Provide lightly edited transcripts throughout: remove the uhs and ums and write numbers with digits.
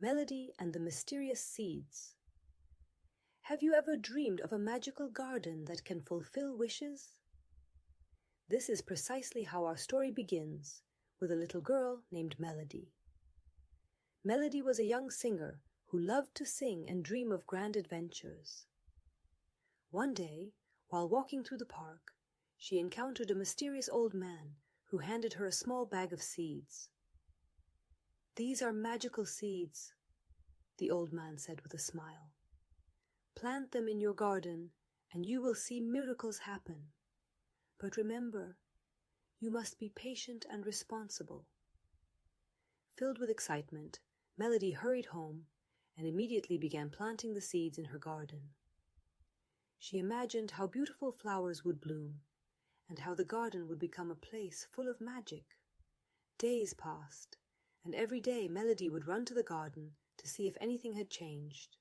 Melody and the Mysterious Seeds. Have you ever dreamed of a magical garden that can fulfill wishes? This is precisely how our story begins, with a little girl named Melody. Melody was a young singer who loved to sing and dream of grand adventures. One day, while walking through the park, she encountered a mysterious old man who handed her a small bag of seeds. "These are magical seeds," the old man said with a smile. "Plant them in your garden and you will see miracles happen. But remember, you must be patient and responsible." Filled with excitement, Melody hurried home and immediately began planting the seeds in her garden. She imagined how beautiful flowers would bloom and how the garden would become a place full of magic. Days passed, and every day Melody would run to the garden to see if anything had changed.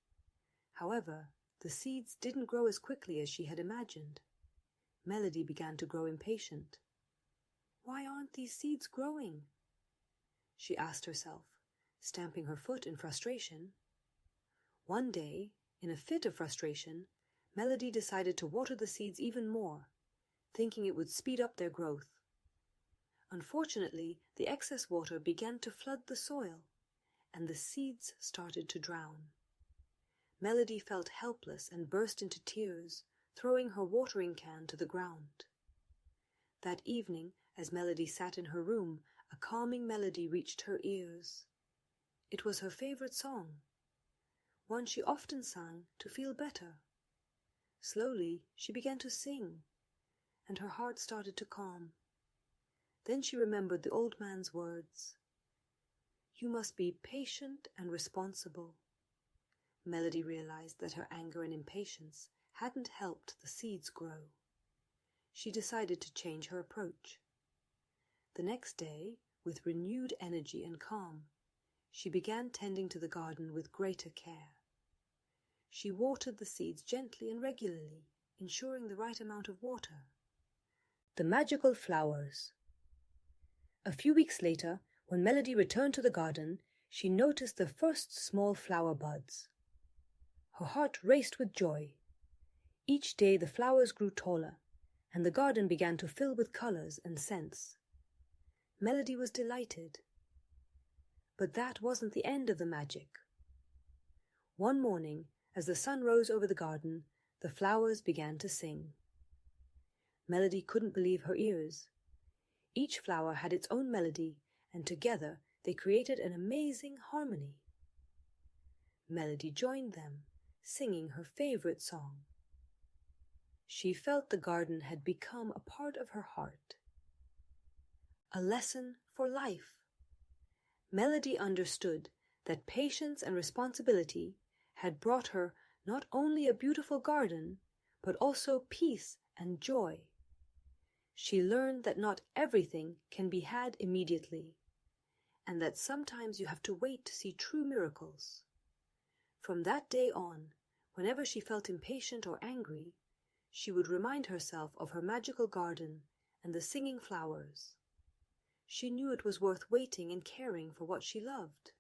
However, the seeds didn't grow as quickly as she had imagined. Melody began to grow impatient. "Why aren't these seeds growing?" she asked herself, stamping her foot in frustration. One day, in a fit of frustration, Melody decided to water the seeds even more, thinking it would speed up their growth. Unfortunately, the excess water began to flood the soil, and the seeds started to drown. Melody felt helpless and burst into tears, throwing her watering can to the ground. That evening, as Melody sat in her room, a calming melody reached her ears. It was her favorite song, one she often sang to feel better. Slowly, she began to sing, and her heart started to calm. Then she remembered the old man's words. "You must be patient and responsible." Melody realized that her anger and impatience hadn't helped the seeds grow. She decided to change her approach. The next day, with renewed energy and calm, she began tending to the garden with greater care. She watered the seeds gently and regularly, ensuring the right amount of water. The magical flowers. A few weeks later, when Melody returned to the garden, she noticed the first small flower buds. Her heart raced with joy. Each day the flowers grew taller, and the garden began to fill with colors and scents. Melody was delighted. But that wasn't the end of the magic. One morning, as the sun rose over the garden, the flowers began to sing. Melody couldn't believe her ears. Each flower had its own melody, and together they created an amazing harmony. Melody joined them, singing her favorite song. She felt the garden had become a part of her heart. A lesson for life. Melody understood that patience and responsibility had brought her not only a beautiful garden, but also peace and joy. She learned that not everything can be had immediately, and that sometimes you have to wait to see true miracles. From that day on, whenever she felt impatient or angry, she would remind herself of her magical garden and the singing flowers. She knew it was worth waiting and caring for what she loved.